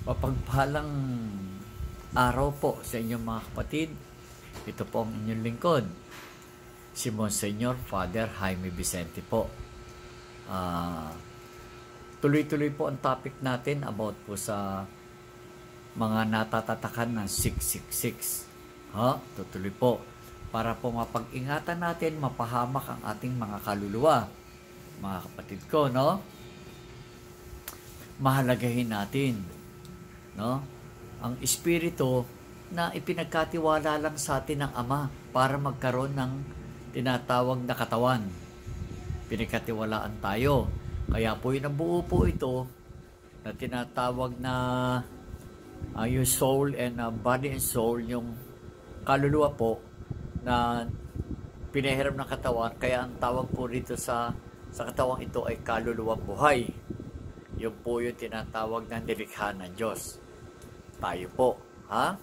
Mapagpalang araw po sa inyong mga kapatid. Ito po ang inyong lingkod, si Monsignor Father Jaime Vicente po. Tuloy-tuloy po ang topic natin about po sa mga natatatakan ng 666. Tutuloy po. Para po mapag-ingatan natin, mapahamak ang ating mga kaluluwa. Mga kapatid ko, no? Mahalagahin natin, no? Ang espiritu na ipinagkatiwala lang sa atin ng Ama para magkaroon ng tinatawag na katawan. Pinagkatiwalaan tayo. Kaya po yung nabuo po ito na tinatawag na yung soul and body and soul, yung kaluluwa po na pinahiram ng katawan. Kaya ang tawag po rito sa katawang ito ay kaluluwang buhay. Yung po yung tinatawag na nilikha ng Diyos. Tayo po, ha?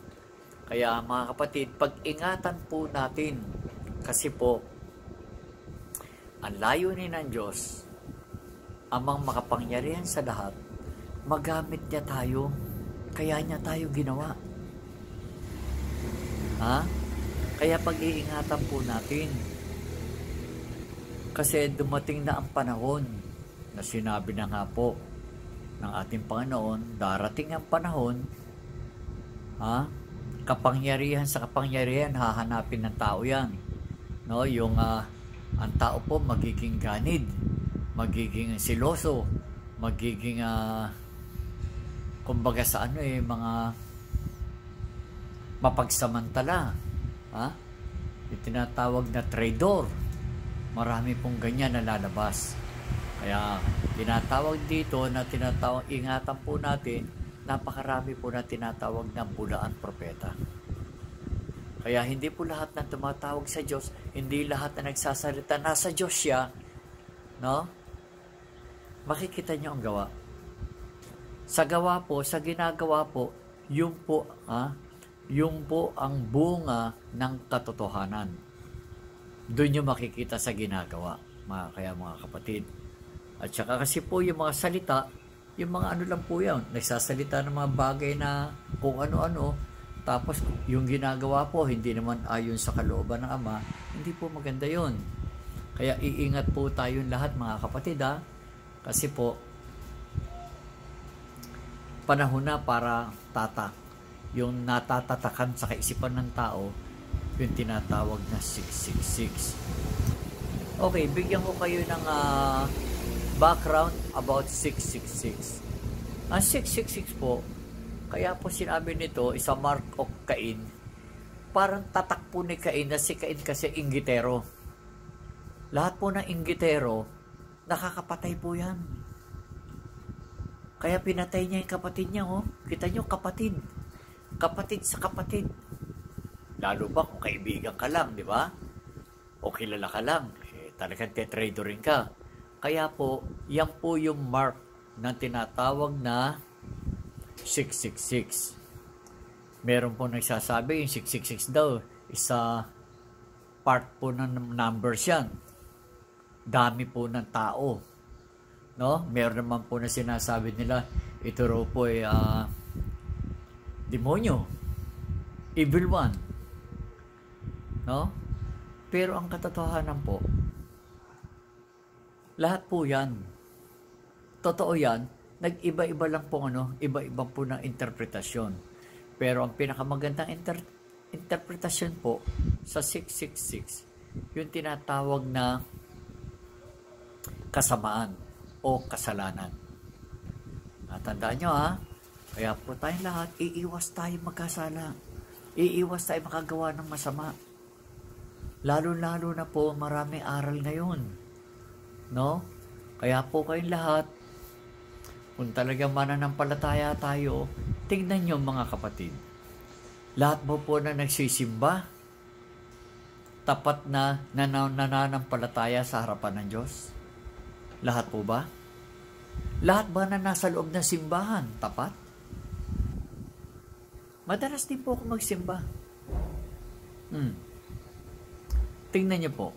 Kaya mga kapatid, pag-ingatan po natin kasi po ang layunin ng Diyos, amang makapangyarihan sa lahat, magamit niya tayo, kaya niya tayo ginawa. Ha? Kaya pag-iingatan po natin. Kasi dumating na ang panahon na sinabi na nga po ng ating Panginoon, darating ang panahon, kapangyarihan sa kapangyarihan, hahanapin ng tao yan. No? Yung ang tao po magiging ganid, magiging siloso, magiging kumbaga sa mga mapagsamantala, yung tinatawag na traidor. Marami pong ganyan na lalabas. Kaya tinatawag dito na ingatan po natin, napakarami po na tinatawag na bulaan propeta. Kaya hindi po lahat na tumatawag sa Diyos, hindi lahat na nagsasalita nasa Diyos siya, no? Makikita nyo ang gawa. Sa gawa po, sa ginagawa po, yung po ang bunga ng katotohanan. Doon nyo makikita sa ginagawa, kaya mga kapatid. At saka kasi po yung mga salita, yung mga ano lang po yan, nagsasalita ng mga bagay na kung ano-ano, tapos yung ginagawa po, hindi naman ayon sa kalooban ng Ama, hindi po maganda yon. Kaya iingat po tayong lahat mga kapatid, kasi po, panahon na para tatak. Yung natatatakan sa kaisipan ng tao, yung tinatawag na 666. Okay, bigyan ko kayo ng background about 666. Ang 666 po, kaya po sinabi nito, isa mark of Cain, parang tatak po ni Cain, na si Cain kasi inggitero. Lahat po ng inggitero, nakakapatay po yan. Kaya pinatay niya yung kapatid niya, Kita niyo, kapatid. Kapatid sa kapatid. Lalo ba kung kaibigan ka lang, di ba? O kilala ka lang, talagang tetraidorin ka. Kaya po, yan po yung mark na tinatawag na 666. Meron po nagsasabi, yung 666 daw, isa part po ng numbers yan. Dami po ng tao. No? Meron naman po na sinasabi nila, ito raw po ay demonyo, evil one. No? Pero ang katotohanan po, lahat po yan, totoo yan, nag-iba-iba lang po iba-iba po ng interpretasyon. Pero ang pinakamagandang interpretasyon po sa 666, yung tinatawag na kasamaan o kasalanan. Tandaan nyo kaya po tayong lahat, iiwas tayo magkasala. Iiwas tayo makagawa ng masama. Lalo-lalo na po maraming aral ngayon. No? Kaya po kayong lahat, kung talagang mananampalataya tayo, tingnan nyo mga kapatid. Lahat mo po na nagsisimba, tapat na nananampalataya sa harapan ng Diyos? Lahat po ba? Lahat ba na nasa loob ng simbahan, tapat? Madalas din po ako magsimba. Tingnan niyo po.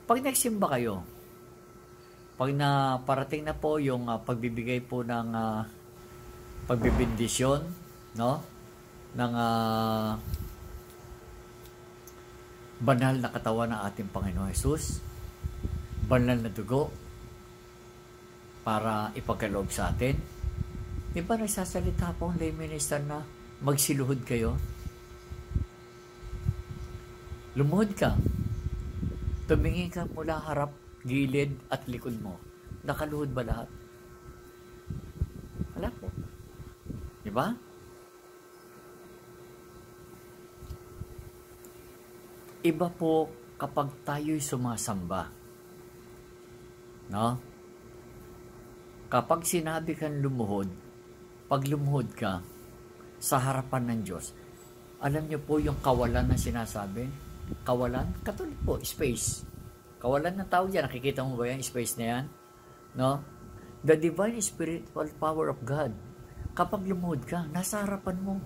Pag nagsimba kayo, pag parating na po yung pagbibigay po ng pagbibindisyon, no? Ng banal na katawan ng ating Panginoon Hesus, banal na dugo para ipagkaloob sa atin. Di ba nagsasalita po ang lay minister na magsiluhod kayo? Lumuhod ka. Tumingin ka mula harap, gilid at likod mo. Nakaluhod ba lahat? Wala po. Di ba? Iba po kapag tayo'y sumasamba. No? Kapag sinabi kang lumuhod, pag lumuhod ka sa harapan ng Diyos, alam niyo po yung kawalan na sinasabi? Kawalan? Katulad po, space. Kawalan ng tao dyan. Nakikita mo ba yan? Space na yan? No? The divine spiritual power of God. Kapag lumuhod ka, nasa harapan mo.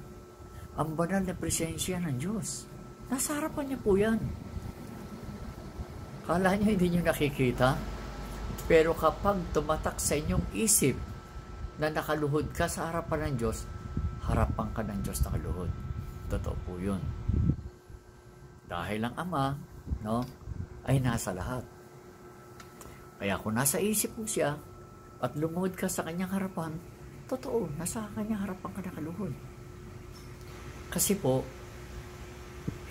Ang banal na presensya ng Diyos. Nasa harapan niya po yan. Kala niyo hindi niyo nakikita? Pero kapag tumatak sa inyong isip na nakaluhod ka sa harapan ng Diyos, harapan ka ng Diyos nakaluhod. Totoo po yun. Dahil ang Ama, no, ay nasa lahat. Kaya kung nasa isip mo siya at lumuhod ka sa kanyang harapan, totoo, nasa kanyang harapan ka nakaluhod. Kasi po,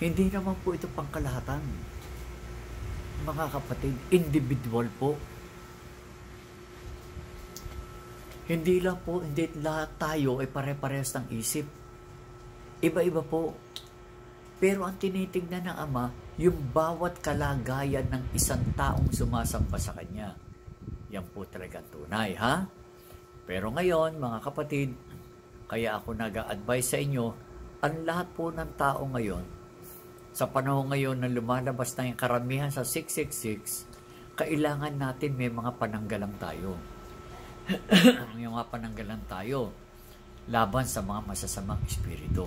hindi naman po ito pangkalahatan. Mga kapatid, individual po. Hindi lahat tayo ay pare-parehas ng isip. Iba-iba po. Pero ang tinitignan ng Ama, yung bawat kalagayan ng isang taong sumasamba sa Kanya. Yan po talaga tunay, ha? Pero ngayon, mga kapatid, kaya ako nag-a-advise sa inyo, ang lahat po ng tao ngayon, sa panahon ngayon na lumalabas na yung karamihan sa 666, kailangan natin may mga pananggalang tayo. May mga pananggalang tayo laban sa mga masasamang espiritu.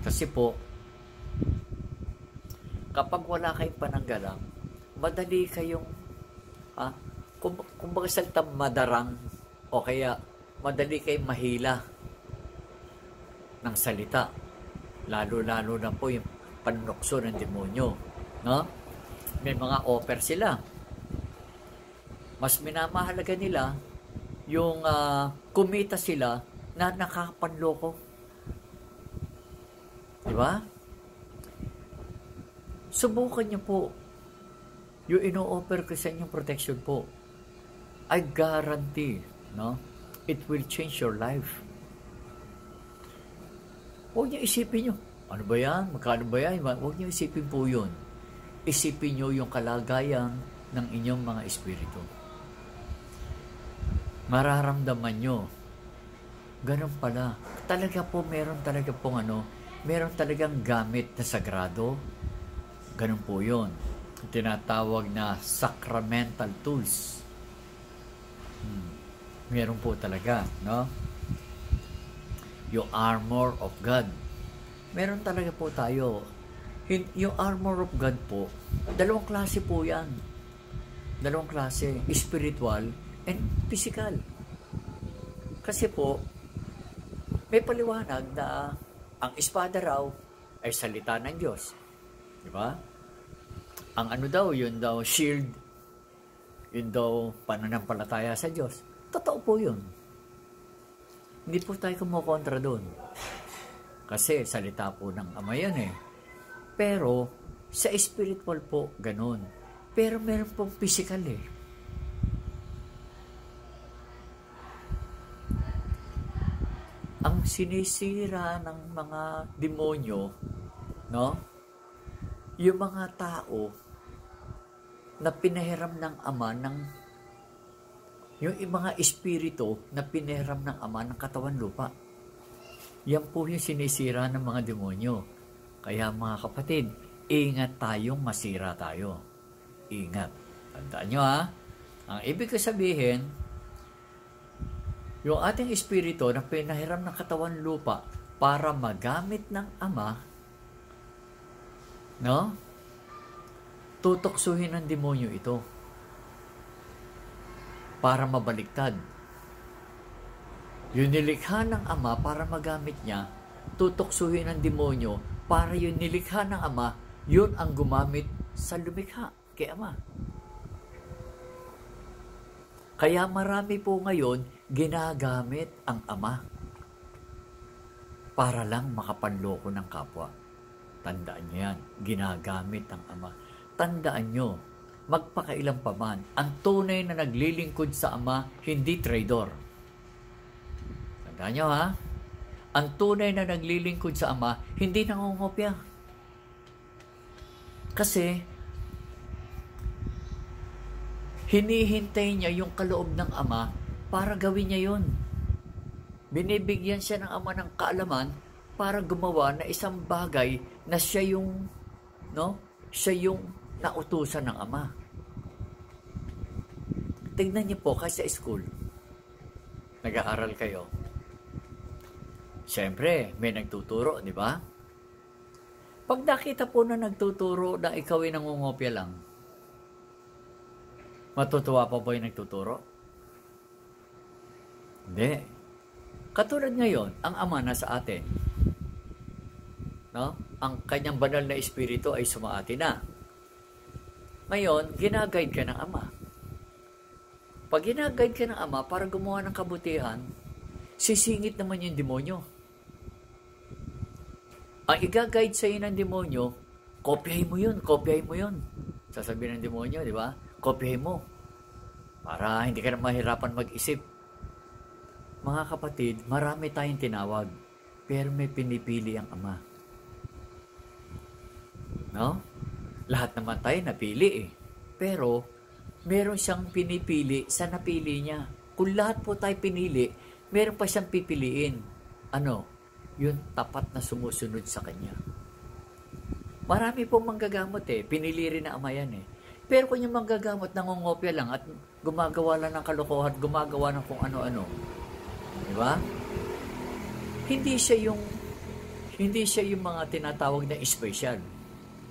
Kasi po, kapag wala kayong pananggalang, madali kayong, kumbaga salita madarang, o kaya madali kayong mahila ng salita. Lalo-lalo na po yung panukso ng demonyo. No? May mga offer sila. Mas minamahalaga nila yung kumita sila na nakapanloko. Diba? Subukan niyo po yung ino-offer ko sa inyong protection po. I guarantee, no? It will change your life. Huwag niyo isipin niyo, ano ba yan? Magkano ba yan? Huwag niyo isipin po yun. Isipin niyo yung kalagayan ng inyong mga espiritu. Mararamdaman nyo. Ganun pala. Talaga po, meron talagang gamit na sagrado. Ganun po yun. Tinatawag na sacramental tools. Meron po talaga, no? Yung armor of God. Meron talaga po tayo. Yung armor of God po, dalawang klase po yan. Dalawang klase. Spiritual and physical. Kasi po, may paliwanag na ang espada raw ay salita ng Diyos. Diba? Ang ano daw, yun daw shield, yun daw pananampalataya sa Diyos. Totoo po yun. Hindi po tayo kumukontra doon. Kasi salita po ng Ama yan eh. Pero sa spiritual po, ganun. Pero meron pong physical eh. Ang sinisira ng mga demonyo, no? Yung mga tao na pinahiram ng Ama yung mga espiritu na pinahiram ng Ama ng katawan lupa. Yan po yung sinisira ng mga demonyo. Kaya mga kapatid, ingat tayong masira tayo. Ingat. Tandaan nyo ha. Ang ibig ko sabihin, yung ating espiritu na pinahiram ng katawan lupa para magamit ng Ama, no? Tutuksuhin ng demonyo ito para mabaliktad. Yung nilikha ng Ama para magamit niya, tutuksuhin ng demonyo para yung nilikha ng Ama, yun ang gumamit sa lumikha kay Ama. Kaya marami po ngayon ginagamit ang Ama para lang makapanloko ng kapwa. Tandaan niyo yan, ginagamit ang Ama. Tandaan niyo, magpakailan pa man, ang tunay na naglilingkod sa Ama, hindi traidor. Tandaan niyo ha, ang tunay na naglilingkod sa Ama, hindi nangungopya. Kasi, hinihintay niya yung kaloob ng Ama para gawin niya yun. Binibigyan siya ng Ama ng kaalaman para gumawa na isang bagay na siya yung, siya yung nautusan ng Ama. Tingnan niyo po, kasi sa school, nag-aaral kayo. Siyempre, may nagtuturo, di ba? Pag nakita po na nagtuturo na ikaw ay nangungopya lang, matutuwa pa po yung nagtuturo? Hindi. Katulad ngayon, ang Ama nasa atin. No? Ang kanyang banal na espiritu ay sumaati na. Ngayon, ginaguide ka ng Ama. Pag ginaguide ka ng Ama para gumawa ng kabutihan, sisingit naman yung demonyo. Ang i-guide sa iyo ng demonyo, kopyahin mo yun, kopyahin mo yun. Sasabihin ng demonyo, di ba? Kopyahin mo. Para hindi ka na mahirapan mag-isip. Mga kapatid, marami tayong tinawag, pero may pinipili ang Ama. No? Lahat naman tayo napili eh. Pero, meron siyang pinipili sa napili niya. Kung lahat po tayo pinili, meron pa siyang pipiliin. Ano? Yung tapat na sumusunod sa Kanya. Marami pong manggagamot eh. Pinili rin na Ama yan eh. Pero kung yung manggagamot, nangungopya lang at gumagawa lang ng kalokohan, gumagawa ng kung ano-ano. Di ba? Hindi siya yung mga tinatawag na special.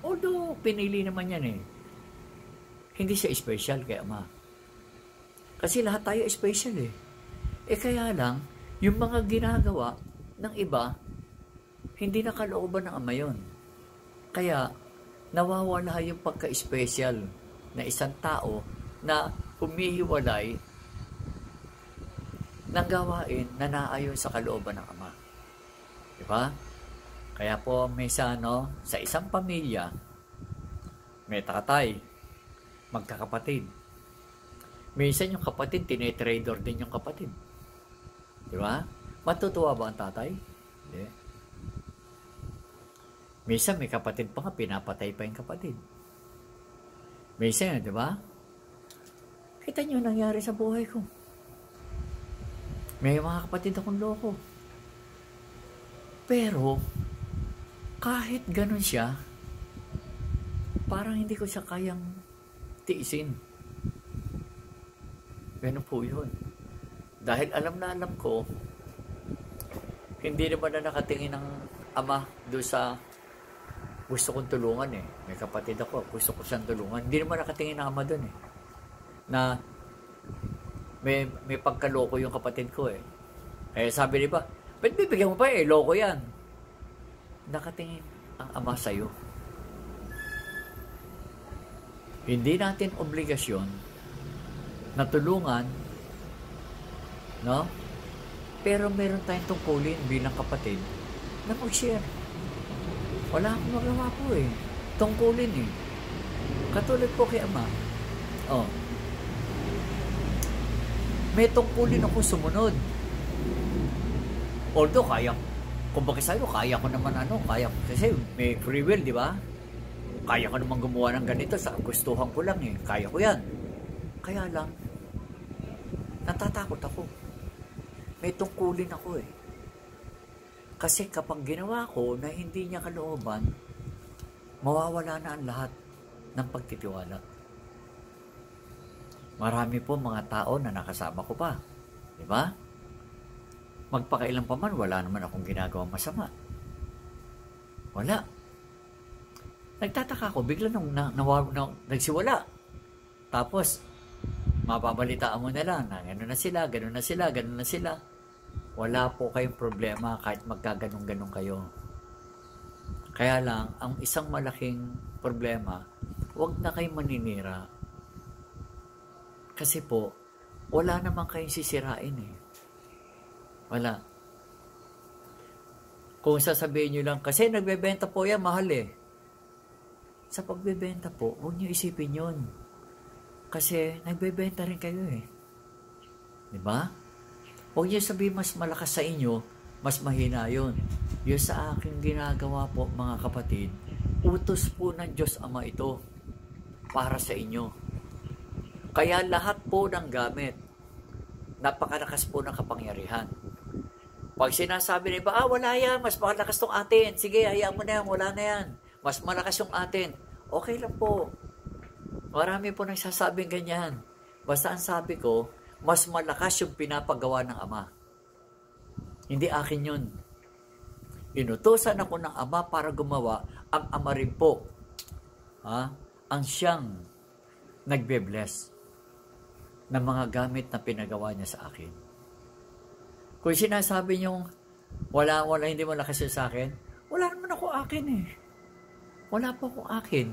Although, pinili naman yan eh. Hindi siya special kay Ama. Kasi lahat tayo special eh. Eh kaya lang, yung mga ginagawa ng iba, hindi nakalooban ng Ama yun. Kaya, nawawala yung pagka-special na isang tao na humihiwalay ng gawain na naayon sa kalooban ng Ama. Diba? Kaya po, sa isang pamilya, may tatay, magkakapatid. Minsan yung kapatid, tinetrader din yung kapatid. Diba? Matutuwa ba ang tatay? Hindi. Minsan may kapatid pa nga, pinapatay pa yung kapatid. Minsan, di ba? Kita nyo nangyari sa buhay ko. May mga kapatid akong loko. Pero, kahit ganun siya, parang hindi ko siya kayang tiisin. Ganun po yun. Dahil alam na alam ko, hindi naman na nakatingin ng Ama doon sa gusto kong tulungan eh. May kapatid ako, gusto ko siyang tulungan. Hindi naman nakatingin ng Ama doon eh. Na may pagkaloko yung kapatid ko eh. Eh sabi niya, ba't bibigyan mo pa eh, loko yan. Nakatingin ang Ama sa'yo. Hindi natin obligasyon na tulungan, no? Pero meron tayong tungkulin bilang kapatid na mag-share. Wala akong magawa po eh. Tungkulin eh. Katulad po kay Ama. Oh. May tungkulin ako sumunod. Although kung bakit sa'yo, kaya ko naman kasi may free will, di ba? Kaya ko naman gumawa ng ganito sa gustuhan ko lang eh. Kaya ko yan. Kaya lang, natatakot ako. May tungkulin ako eh. Kasi kapag ginawa ko na hindi niya kalooban, mawawala na ang lahat ng pagtitiwala. Marami po mga tao na nakasama ko pa. Di ba? Magpakailan pa man, wala naman akong ginagawang masama. Wala. Nagtataka ko, bigla nagsiwala. Tapos, mapabalitaan mo na lang na gano'n na sila. wala po kayong problema kahit magkaganong-ganong kayo. Kaya lang, ang isang malaking problema, huwag na kayong maninira. Kasi po, wala naman kayong sisirain eh. Wala. Kung sasabihin nyo lang, kasi nagbebenta po yan, mahal eh. Sa pagbebenta po, huwag nyo isipin yun. Kasi nagbebenta rin kayo eh. Diba? Huwag nyo sabihin mas malakas sa inyo, mas mahina yun. Yung sa aking ginagawa po, mga kapatid, utos po ng Diyos Ama ito para sa inyo. Kaya lahat po ng gamit, napakalakas po ng kapangyarihan. Pag sinasabi na iba, wala yan, mas malakas tong atin. Sige, hayaan mo na yan, wala na yan. Mas malakas yung atin. Okay lang po. Marami po nagsasabing ganyan. Basta ang sabi ko, mas malakas yung pinapagawa ng Ama. Hindi akin yun. Inutosan ako ng Ama para gumawa, ang Ama rin po. Ang siyang nagbe-bless ng mga gamit na pinagawa niya sa akin. Kung sinasabi niyong wala, hindi malakas yun sa akin, wala naman ako akin eh. Wala po akong akin.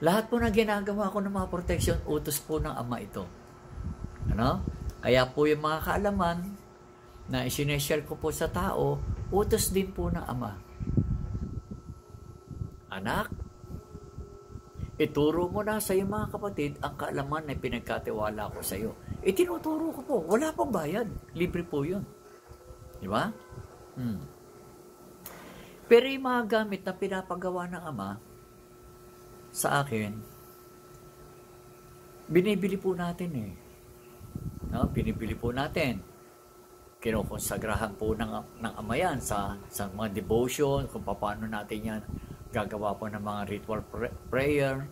Lahat po na ginagawa ko ng mga protection, utos po ng Ama ito. Ano? Kaya po yung mga kaalaman na isineshare ko po sa tao, utos din po ng Ama. Anak, ituro mo na sa iyong mga kapatid ang kaalaman na pinagkatiwala ko sa iyo. Itinuturo ko po. Wala pong bayad. Libre po yun. Di ba? Pero yung mga gamit na pinapagawa ng Ama sa akin, binibili po natin eh. No? Binibili po natin. Kinukonsagrahan po ng Ama yan sa mga devotion, kung paano natin yan gagawa po ng mga ritual prayer,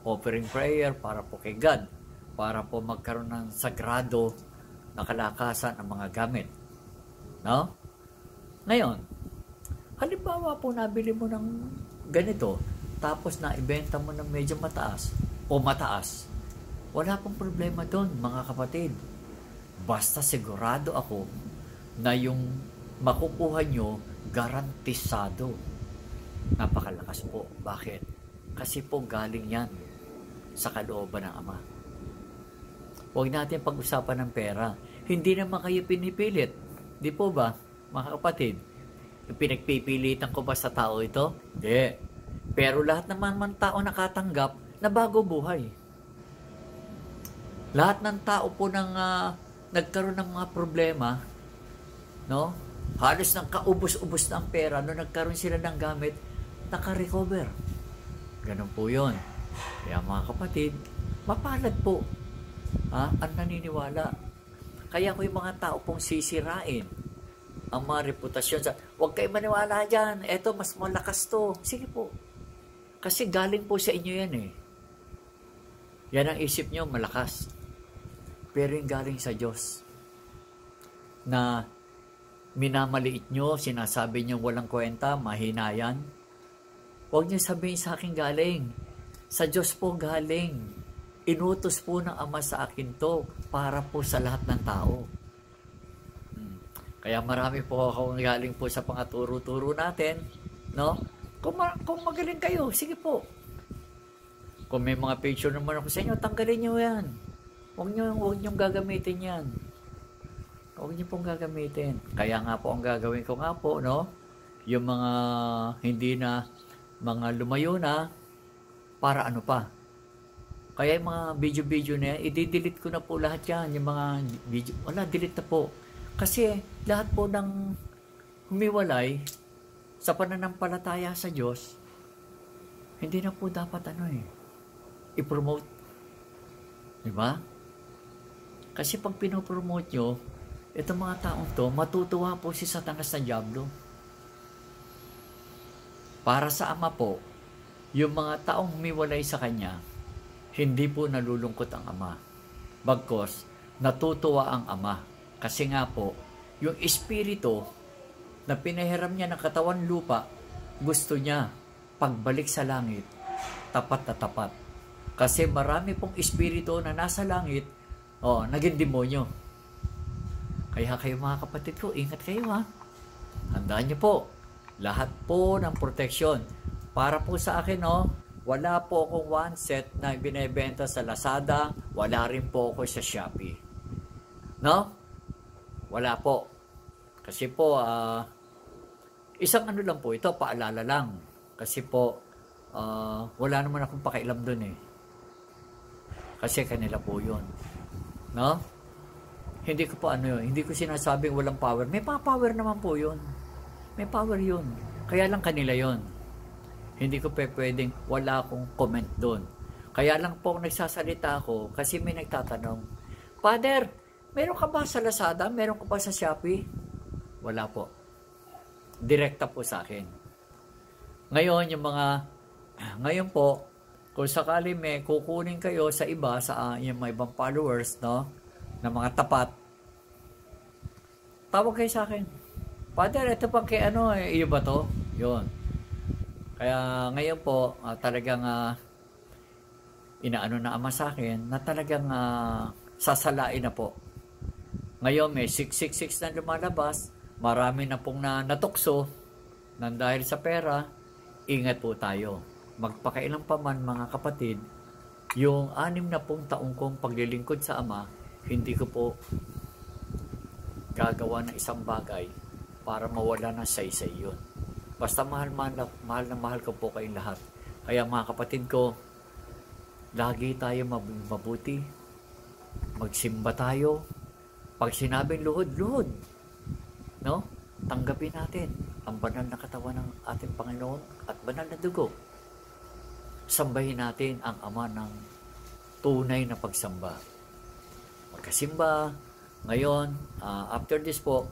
offering prayer para po kay God, para po magkaroon ng sagrado na kalakasan ng mga gamit. No? Ngayon, halimbawa po nabili mo ng ganito, tapos naibenta mo ng medyo mataas o mataas, wala pong problema doon, mga kapatid. Basta sigurado ako na yung makukuha nyo, garantisado. Napakalakas po. Bakit? Kasi po galing yan sa kalooban ng Ama. Huwag natin pag-usapan ng pera. Hindi naman kayo pinipilit. Di po ba, mga kapatid? Pinagpipilitan ko ba sa tao ito? Hindi. Pero lahat naman tao nakatanggap na bago buhay. Lahat ng tao po nagkaroon ng mga problema, no? Halos nang kaubos-ubos ng pera, no, nagkaroon sila ng gamit, naka-recover. Ganun po yun. Kaya mga kapatid, mapalad po. Ang naniniwala. Kaya ko yung mga tao pong sisirain ang mga reputasyon. Huwag kayo maniwala dyan. Eto, mas malakas to. Sige po. Kasi galing po sa inyo yan eh. Yan ang isip nyo, malakas. Pero yung galing sa Diyos na minamaliit nyo, sinasabi nyo walang kwenta, mahina yan. Huwag nyo sabihin sa akin galing. Sa Diyos po galing. Inutos po ng Ama sa akin to para po sa lahat ng tao. Kaya marami po akong galing po sa pangaturo-turo natin. No? Kung magaling kayo, sige po. Kung may mga picture naman ako sa inyo, tanggalin nyo yan. Huwag nyo gagamitin yan. Huwag nyo pong gagamitin. Kaya nga po ang gagawin ko nga po, no? Yung mga hindi na, mga lumayo na, para ano pa. Kaya yung mga video-video na yan, i-delete ko na po lahat yan. Yung mga video, wala, delete na po. Kasi lahat po ng humiwalay sa pananampalataya sa Diyos, hindi na po dapat i-promote. Diba? Kasi pag pinopromote nyo, itong mga taong to, matutuwa po si Satanas na Diablo. Para sa Ama po, yung mga taong humiwalay sa Kanya, hindi po nalulungkot ang Ama. Bagkos, natutuwa ang Ama. Kasi nga po, yung Espiritu na pinahiram niya ng katawan lupa, gusto niya pagbalik sa langit, tapat na tapat. Kasi marami pong Espiritu na nasa langit, naging demonyo. Kaya kayo mga kapatid ko, ingat kayo ha. Handaan niyo po. Lahat po ng proteksyon. Para po sa akin, no, wala po akong one set na binebenta sa Lazada. Wala rin po ako sa Shopee. No? Wala po. Kasi po, isang ano lang po ito, paalala lang. Kasi po, wala naman akong pakialam dun eh. Kasi kanila po yun. No? Hindi ko po hindi ko sinasabing walang power. May power naman po yun. May power yun. Kaya lang kanila yun. Hindi ko pwedeng wala akong comment doon. Kaya lang po nagsasalita ako kasi may nagtatanong, Father, meron ka ba sa Lazada? Meron ka ba sa Shopee? Wala po. Direkta po sa akin. Ngayon po, kung sakali may kukunin kayo sa iba, sa yung mga ibang followers, no, na mga tapat, tawag kayo sa akin. Father, ito pa kay iyo ba to? Yun. Kaya ngayon po, talagang inaano na ama sa akin na talagang sasalain na po. Ngayon may 666 na lumalabas, marami na pong natukso nang dahil sa pera. Ingat po tayo. Magpakailan pa man mga kapatid, yung 60 taong kong paglilingkod sa Ama, hindi ko po gagawa ng isang bagay para mawala ng saysay yun. Basta mahal na mahal ko po kayong lahat. Kaya mga kapatid ko, lagi tayo mabuti. Magsimba tayo. Pag sinabing luhod, luhod. No? Tanggapin natin ang banal na katawan ng ating Panginoon at banal na dugo. Sambahin natin ang Ama ng tunay na pagsamba. Magkasimba. Ngayon, after this po,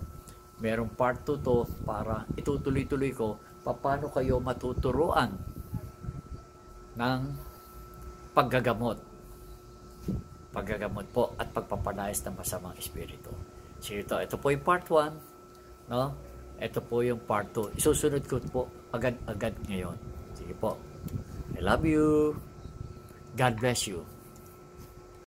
merong part 2 to para itutuloy-tuloy ko paano kayo matuturuan ng paggagamot po at pagpapalayas ng masamang espiritu. So ito po yung part 1, no? Ito po yung part 2. Isusunod ko po agad-agad ngayon. Sige po. I love you. God bless you.